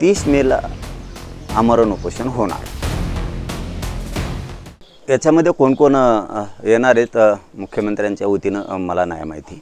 30 मेला आमरण उपोषण होणार। याच्यामध्ये कोण कोण येणार आहेत मुख्यमंत्र्यांच्या वतीनं मला नाही माहिती,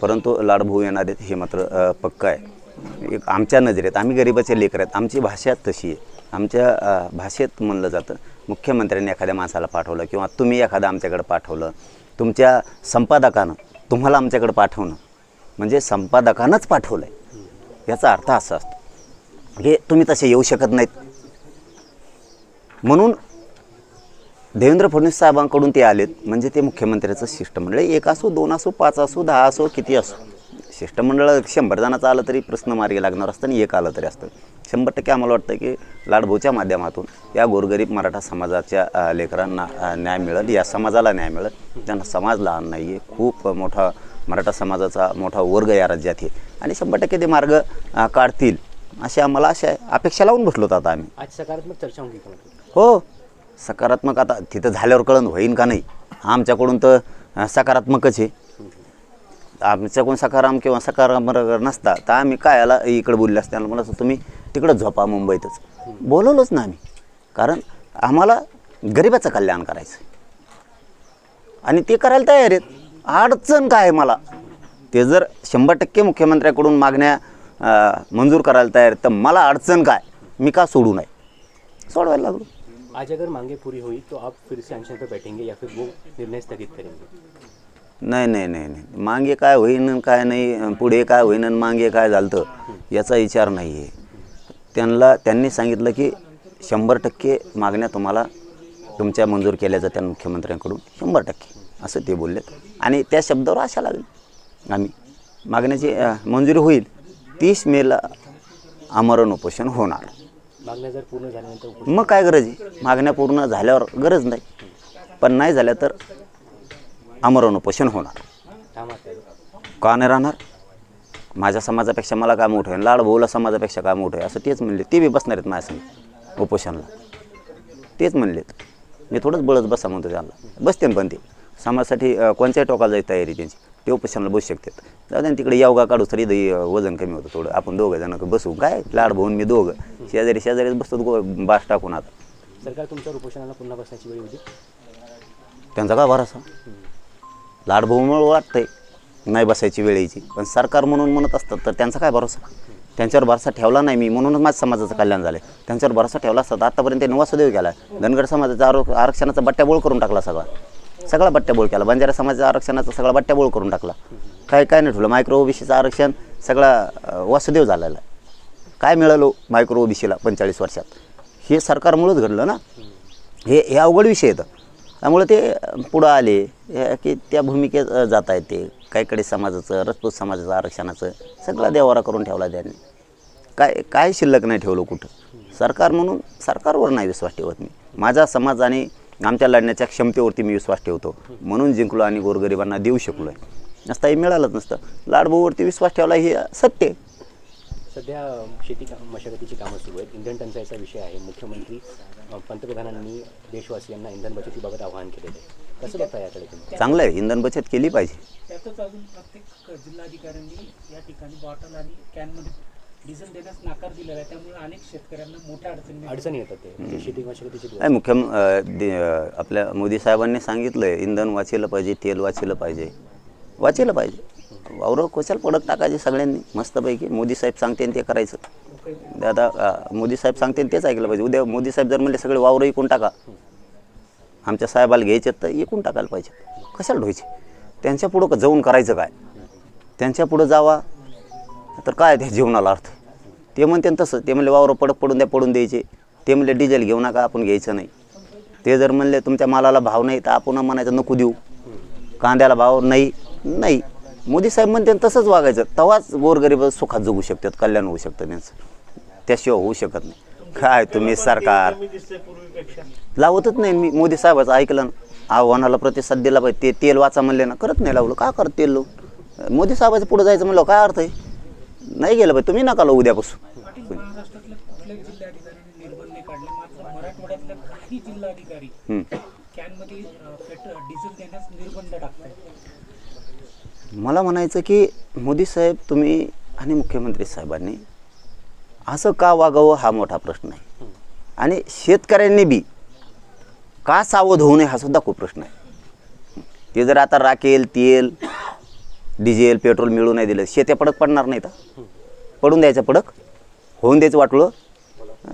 परंतु लाडभाऊ येणार आहेत हे मात्र पक्का आहे। एक आमच्या नजरेत आम्ही गरिबाचे लेकर आहेत, आमची भाषा तशी आहे। आमच्या भाषेत म्हणलं जातं मुख्यमंत्र्यांनी एखाद्या माणसाला पाठवलं किंवा तुम्ही एखादा आमच्याकडे पाठवलं, तुमच्या संपादकानं तुम्हाला आमच्याकडे पाठवणं म्हणजे संपादकानंच पाठवलं आहे, याचा अर्थ असा असतो की तुम्ही तसे येऊ शकत नाहीत। म्हणून देवेंद्र फडणवीस साहेबांकडून ते आलेत म्हणजे ते मुख्यमंत्र्याचं शिष्टमंडळ, 1 असो 2 असो 5 असो 10 असो किती असो, शिष्टमंडळ 100 जणांचं आलं तरी प्रश्न मार्गी लागणार असतं आणि 1 आलं तरी असतं। 100% आम्हाला वाटतं की लाडभाऊच्या माध्यमातून या गोरगरीब मराठा समाजाच्या लेकरांना न्याय मिळेल, या समाजाला न्याय मिळेल। त्यांना समाज लहान नाही आहे, खूप मोठा मराठा समाजाचा मोठा वर्ग या राज्यात आहे आणि 100% ते मार्ग काढतील अशी आम्हाला आशा आहे, अपेक्षा लावून बसलो होतो आता आम्ही। आज सकारात्मक चर्चा होती का? हो, सकारात्मक आता तिथं झाल्यावर कळण होईन का नाही, आमच्याकडून तर सकारात्मकच आहे। आमच्याकडून सकारात्मक किंवा सकारात्मक नसता तर आम्ही काय याला इकडे बोलले असते, मला असं तुम्ही तिकडं झोपा मुंबईतच, बोलवलोच ना आम्ही, कारण आम्हाला गरिबाचं कल्याण करायचं आणि ते करायला तयार आहेत। अडचण काय आहे मला, ते जर 100% मुख्यमंत्र्याकडून मागण्या मंजूर करायला तयार तर मला अडचण काय, मी का सोडू नये, सोडवायला लागलो। आज अगर मांगे पूरी हुई तो आप फिर से अनशन पर बैठेंगे या फिर वो निर्णय स्थगित करेंगे? नाही, मागे काय होईन काय नाही, पुढे काय होईन आणि मागे काय झालं याचा विचार नाही आहे। त्यांनी सांगितलं की 100% मागण्या तुम्हाला तुमच्या मंजूर केल्या जात्या मुख्यमंत्र्यांकडून, 100% असं ते बोललेत आणि त्या शब्दावर आशा लागली आम्ही मागण्याची मंजुरी होईल। 30 मेला आमरण उपोषण होणार। मागण्या जर पूर्ण झाल्यानंतर मग काय गरज आहे, मागण्या पूर्ण झाल्यावर गरज नाही, पण नाही झाल्या तर आमरण उपोषण होणार। का नाही राहणार, माझ्या समाजापेक्षा मला काय मोठं आहे, लाडभाऊला समाजापेक्षा काय मोठं आहे असं तेच म्हणले, ते बी बसणार आहेत माझ्यासंग उपोषणला, तेच म्हणलेत। मी थोडंच बळच बसा म्हणतो त्यांना, बसते पण ते समाजासाठी कोणत्याही टोकाला जायची तयारी त्यांची, ते उपोषणाला बसू शकतात। जाऊ द्या तिकडे योगा काढू तरी वजन कमी होतं थोडं, आपण 2 जण बसू, काय लाडभाऊन मी 2 शेजारीच बसतो बास टाकून। आता सरकार तुमच्यावर उपोषणाला पुन्हा बसण्याची वेळ होती, त्यांचा काय भरोसा, लाडभाऊमुळे वाटतंय नाही बसायची वेळ यायची, पण सरकार म्हणून म्हणत असतात तर त्यांचा काय भरोसा, त्यांच्यावर भरोसा ठेवला नाही मी, म्हणूनच माझ्या समाजाचं कल्याण झालं। त्यांच्यावर भरोसा ठेवला असता आतापर्यंत त्यांनी वासुदेव केला, धनगर समाजाचा आरक्षणाचा बट्ट्याबोळ करून टाकला, सगळा बट्ट्याबोळ केला, बंजारा समाजाच्या आरक्षणाचा सगळा बट्ट्याबोळ करून टाकला, काय नाही ठेवलं। मायक्रो ओबीसीचं आरक्षण सगळा वासुदेव झालेला आहे, काय मिळालं मायक्रो ओबीसीला 45 वर्षात, हे सरकारमुळेच घडलं ना, हे अवघड विषय येतं। त्यामुळे ते पुढं आले की त्या भूमिकेत जात आहेत ते, काहीकडे समाजाचं राजपूत समाजाचं आरक्षणाचं सगळा देवारा करून ठेवला त्यांनी, काय शिल्लक नाही ठेवलं कुठं। सरकार म्हणून सरकारवर नाही विश्वास ठेवत मी, माझा समाज आणि आमच्या लढण्याच्या क्षमतेवरती मी विश्वास ठेवतो, म्हणून जिंकलो आणि गोरगरिबांना देऊ शकलो आहे, नसता हे मिळालंच नसतं। लाडभाऊवरती विश्वास ठेवला हे सत्य। सध्या शेती मशागतीची कामं सुरू आहेत, इंधन टंचाईचा विषय आहे, मुख्यमंत्री पंतप्रधानांनी देशवासियांना इंधन बचतीबाबत आवाहन केलेलं आहे, कसं बघता याकडे तुम्ही? चांगलं आहे, इंधन बचत केली पाहिजे। त्यातच अजून प्रत्येक जिल्हाधिकाऱ्यांनी या ठिकाणी बॉटल आणि कॅनमध्ये डिझेल देण्यास नकार दिलेला आहे, त्यामुळे अनेक शेतकऱ्यांना मोठ्या अडचणी येतात ते म्हणजे शेती मशागतीची। आपल्या मोदी साहेबांनी सांगितलं आहे इंधन वाचलं पाहिजे, तेल वाचलं पाहिजे, वावरं कोशाल पडत टाकायचे सगळ्यांनी मस्तपैकी, मोदी साहेब सांगते ते करायचं। आता मोदी साहेब सांगते तेच ऐकलं पाहिजे। उद्या मोदी साहेब जर म्हणले सगळे वावरं इकून टाका, आमच्या साहेबाला घ्यायचे तर इकून टाकायला पाहिजे, कशाला ढोयचे, त्यांच्या पुढं जाऊन करायचं काय, त्यांच्या पुढं जावा तर काय त्या जीवनाला अर्थ। ते म्हणते तसं, ते म्हणले वावरं पडून द्यायचे, ते म्हणले डिझेल घेऊ नका आपण घ्यायचं नाही, ते जर म्हणले तुमच्या मालाला भाव नाही तर आपण म्हणायचं नको देऊ, कांद्याला भाव नाही, मोदी साहेब म्हणते तसंच वागायचं, तेव्हाच गोरगरीब सुखात जगू शकतात, कल्याण होऊ शकतं त्यांचं, त्याशिवाय होऊ शकत नाही। काय तुम्ही सरकार लावतच नाही, मी मोदी साहेबाचं ऐकलं, आव्हानाला प्रतिसाद दिला पाहिजे, ते तेल वाचा म्हणले ना, करत नाही लावलं, का करत तेल लावून, मोदी साहेबाचं पुढे जायचं म्हणलं काय अर्थ आहे, नाही गेलं पाहिजे, तुम्ही नका लावू उद्यापासून। महाराष्ट्रातल्या कुठल्याच जिल्हाधिकाऱ्यांनी निर्बंध काढले, मात्र मराठवाड्यातल्या काही जिल्हाधिकारी कॅनमध्ये डिझेल देण्यास निर्बंध टाकतात। मला म्हणायचं की मोदी साहेब तुम्ही आणि मुख्यमंत्री साहेबांनी असं का वागावं हा मोठा प्रश्न आहे. आणि शेतकऱ्यांनी बी का सावध होऊ नये हा सुद्धा खूप प्रश्न आहे. ते जर आता राखेल तेल डिझेल पेट्रोल मिळू नाही दिलं शेत्या पडक पडणार नाही तर पडून द्यायचं पडक होऊन द्यायचं वाटलं.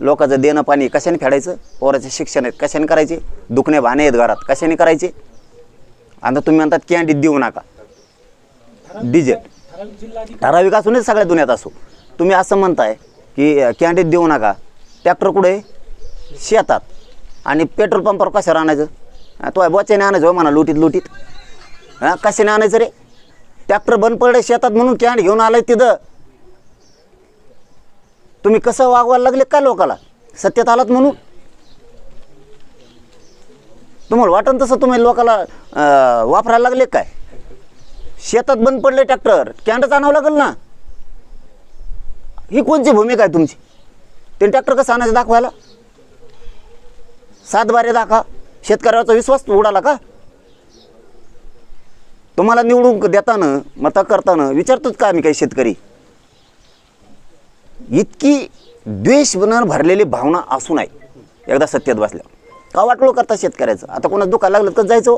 लोकांचं देणं पाणी कशाने फेडायचं, पोराचे शिक्षण आहेत कशाने करायचे, दुखणे भाणे आहेत घरात कशाने करायचे. आता तुम्ही म्हणतात कॅन्डीत देऊ नका डिझेल, ठराविक जिल्हाधिकारी ठराविक असू नये सगळ्या दुनियात असो. तुम्ही असं म्हणताय की कॅन्डीत देऊ नका, ट्रॅक्टर कुठे शेतात आणि पेट्रोल पंपावर कशावर आणायचं, तो बोच्याने आणायचं हो म्हणा लुटीत हां कशाने आणायचं रे. ट्रॅक्टर बंद पडले शेतात म्हणून कॅन्ड घेऊन आलाय तिथं. तुम्ही कसं वागवायला लागले काय लोकाला, सत्यात आलात म्हणून तुम्हाला वाटन तसं तुम्ही लोकाला वापरायला लागले काय. शेतात बंद पडले ट्रॅक्टर कॅन्डच आणावं लागेल ना. ही कोणची भूमिका आहे तुमची. ते ट्रॅक्टर कसं आणायचं दाखवायला, 7 बारे दाखवा. शेतकऱ्याचा विश्वास उडाला का. तुम्हाला निवडून देताना मतं करताना विचारतोच का आम्ही काही शेतकरी. इतकी द्वेषानं भरलेली भावना असू नये. एकदा सत्यात बसल्या का वाटलो करता शेतकऱ्याचं. आता कोणाचं दुखायला लागलं कसं जायचं,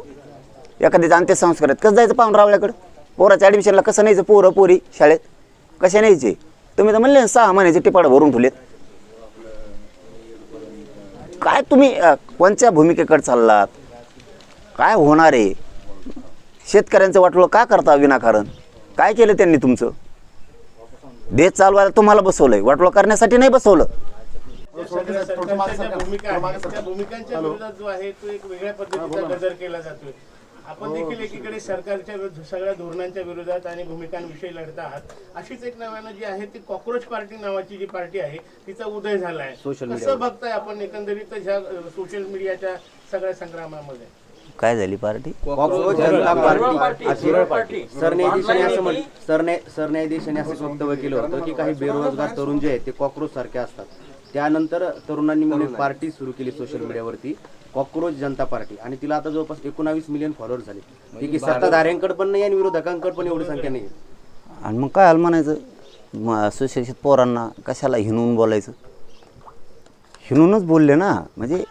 एखाद्याचं अंत्यसंस्कार आहेत कसं जायचं पाहून रावल्याकडं. पोराच्या ॲडमिशनला कसं न्यायचं, पोरं पोरी शाळेत कशा न्यायचे. तुम्ही तर म्हणले 6 महिन्याचे टिपाड भरून ठेवलेत. काय तुम्ही कोणत्या भूमिकेकडे चाललात, काय होणार आहे. शेतकऱ्यांचं वाटलं का करता विनाकारण. काय केलं त्यांनी तुमचं. देश चालवायला तुम्हाला बसवलंय, वाटलं करण्यासाठी नाही बसवलं. सरकारच्या भूमिकांच्या विरोधात जो आहे तो एक वेगळ्या पद्धतीचा गजर केला जातोय. आपण देखील एकीकडे सरकारच्या सगळ्या धोरणांच्या विरोधात आणि भूमिकांविषयी लढत आहात. अशीच एक नव्यानं जी आहे ती कॉक्रोच पार्टी नावाची जी पार्टी आहे तिचा उदय झाला आहे. कसं बघताय आपण एकंदरीत ह्या सोशल मीडियाच्या सगळ्या संग्रामामध्ये. काय झाली पार्टी. सरन्यायाधीशांनी असं वक्तव्य केलं होतं की काही बेरोजगार तरुण जे आहेत ते कॉक्रोच सारखे असतात. त्यानंतर तरुणांनी मिळून एक पार्टी सुरू केली सोशल मीडियावरती, कॉक्रोच जनता पार्टी, आणि तिला आता जवळपास 19 मिलियन फॉलोअर्स झाले. ती की सत्ताधाऱ्यांकडे पण नाही आणि विरोधकांकडे पण एवढी संख्या नाही. आणि मग काय म्हणायचं, मग सुशिक्षित पोरांना कशाला हिणून बोलायचं. हिणूनच बोलले ना. म्हणजे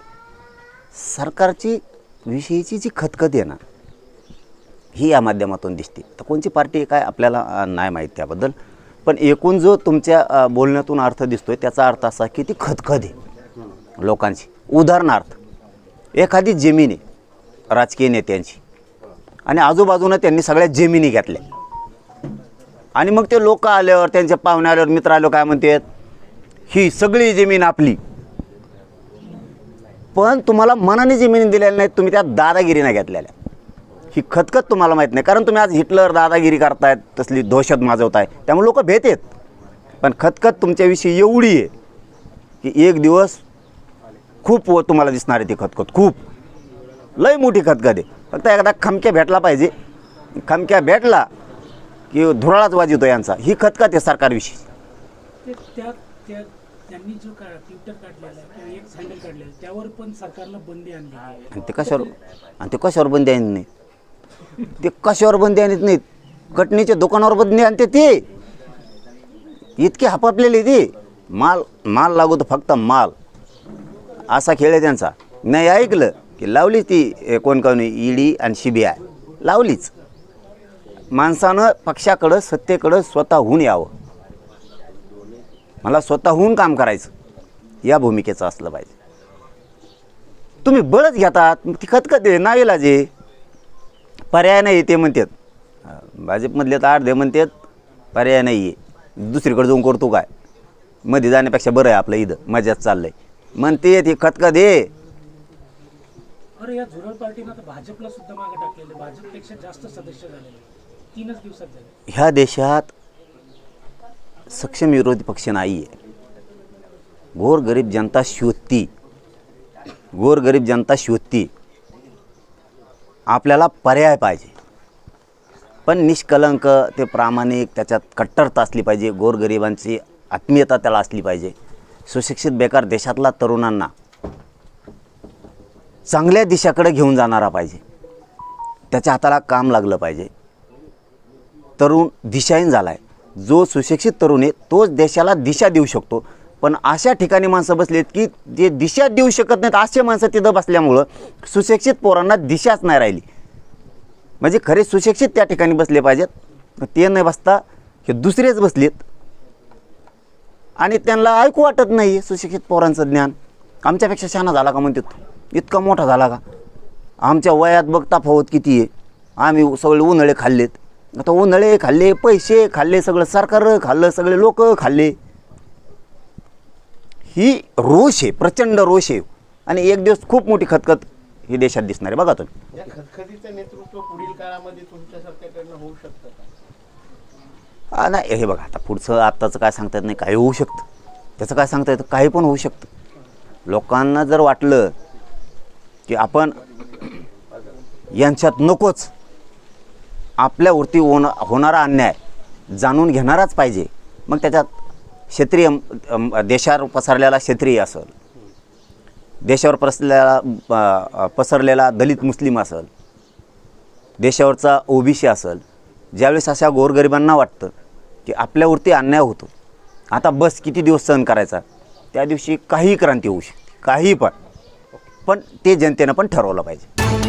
सरकारची विषयीची जी खतखत आहे ना ही या माध्यमातून दिसते. तर कोणची पार्टी आहे काय आपल्याला नाही माहीत त्याबद्दल, पण एकूण जो तुमच्या बोलण्यातून अर्थ दिसतोय त्याचा अर्थ असा की ती खतखत आहे लोकांची. उदाहरणार्थ एखादी जमीन आहे राजकीय नेत्यांची आणि आजूबाजूनं त्यांनी सगळ्या जमिनी घेतल्या आणि मग ते लोक आल्यावर त्यांच्या पाहुणे आल्यावर मित्र आल्यावर काय म्हणतात ही सगळी जमीन आपली. पण तुम्हाला मनाने जमिनी दिलेल्या नाहीत, तुम्ही त्या दादागिरीने घेतलेल्या. ही खतखत तुम्हाला माहीत नाही, कारण तुम्ही आज हिटलर दादागिरी करतायत तसली दहशत माजवताय त्यामुळे लोक भेट आहेत. पण खतखत तुमच्याविषयी एवढी आहे की एक दिवस खूप तुम्हाला दिसणार आहे ती खतखत. खूप लय मोठी खतखत आहे. फक्त एकदा खमक्या भेटला पाहिजे. खमक्या भेटला की धुराळाच वाजवतो यांचा. ही खतखत आहे सरकारविषयी. त्यांनी जो ट्विटर काढलेला आहे किंवा एक हँडल काढलेलं त्यावर पण सरकारला बंदी आणली आहे. आणि ते कशावर बंदी आणत नाही. ते कशावर बंदी आणत नाहीत. कटणीच्या दुकानावर बंदी आणते. ते इतके हापापलेले ते माल लागू तर फक्त माल असा खेळ आहे त्यांचा. नाही ऐकलं की लावलीच ती कोण ईडी आणि CBI लावलीच. माणसानं पक्षाकडं सत्तेकडं स्वतःहून यावं. मला स्वतःहून काम करायचं या भूमिकेचं असलं पाहिजे. तुम्ही बळच घेतात ती खतखत आहे नाईलाजे. पर्याय नाही ते म्हणतात. भाजपमधले तर अर्धे म्हणतात पर्याय नाही आहे दुसरीकडे जाऊन करतो काय, मध्ये जाण्यापेक्षा बरं आहे आपलं इथं मजाच चाललंय म्हणते ती खतखत आहे. अरे या झुरळ पार्टीनं तर भाजपला सुद्धा मागे टाकलेले, भाजपपेक्षा जास्त सदस्य झालेले 3च दिवसात झाले. ह्या देशात सक्षम विरोधी पक्ष नाही आहे. गोरगरीब जनता शोधती. गोरगरीब जनता शोधती. आपल्याला पर्याय पाहिजे, पण निष्कलंक ते प्रामाणिक, त्याच्यात कट्टरता असली पाहिजे. गोरगरिबांची आत्मीयता त्याला असली पाहिजे. सुशिक्षित बेकार देशातला तरुणांना चांगल्या दिशाकडे घेऊन जाणारा पाहिजे. त्याच्या हाताला काम लागलं पाहिजे. तरुण दिशाहीन झाला आहे. जो सुशिक्षित तरुण आहे तोच देशाला दिशा देऊ शकतो. पण अशा ठिकाणी माणसं बसलीत की जे दिशा देऊ शकत नाहीत, असे माणसं तिथं बसल्यामुळं सुशिक्षित पोरांना दिशाच नाही राहिली. म्हणजे खरे सुशिक्षित त्या ठिकाणी बसले पाहिजेत, ते न बसता हे दुसरेच बसलेत आणि त्यांना ऐकू वाटत नाही सुशिक्षित पोरांचं ज्ञान. आमच्यापेक्षा शहाणा झाला का म्हणते तू, इतका मोठा झाला का, आमच्या वयात बघ तफावत किती आहे, आम्ही सगळे उन्हाळे खाल्लेत. आता उन्हाळे खाल्ले, पैसे खाल्ले, सगळं सरकार खाल्लं, सगळे लोक खाल्ले. ही रोष आहे, प्रचंड रोष आहे आणि एक दिवस खूप मोठी खतखत ही देशात दिसणार आहे. बघा तुम्ही, या खतखतीचं नेतृत्व पुढील काळामध्ये तुमच्या सरकारकडनं होऊ शकतं का? नाही हे बघा, आता पुढचं आत्ताचं काय सांगता येत नाही, काही होऊ शकतं, त्याचं काय सांगता येतं, काही पण होऊ शकतं. लोकांना जर वाटलं की आपण यांच्यात नकोच, आपल्यावरती होणारा अन्याय जाणून घेणाराच पाहिजे, मग त्याच्यात क्षेत्रीय देशावर पसरलेला क्षेत्रीय असेल, देशावर पसरलेला दलित मुस्लिम असेल, देशावरचा ओबीसी असेल, ज्यावेळेस अशा गोरगरिबांना वाटतं की आपल्यावरती अन्याय होतो, आता बस किती दिवस सहन करायचा, त्या दिवशी काही क्रांती होऊ शकते, काही पण ते जनतेनं पण ठरवलं पाहिजे.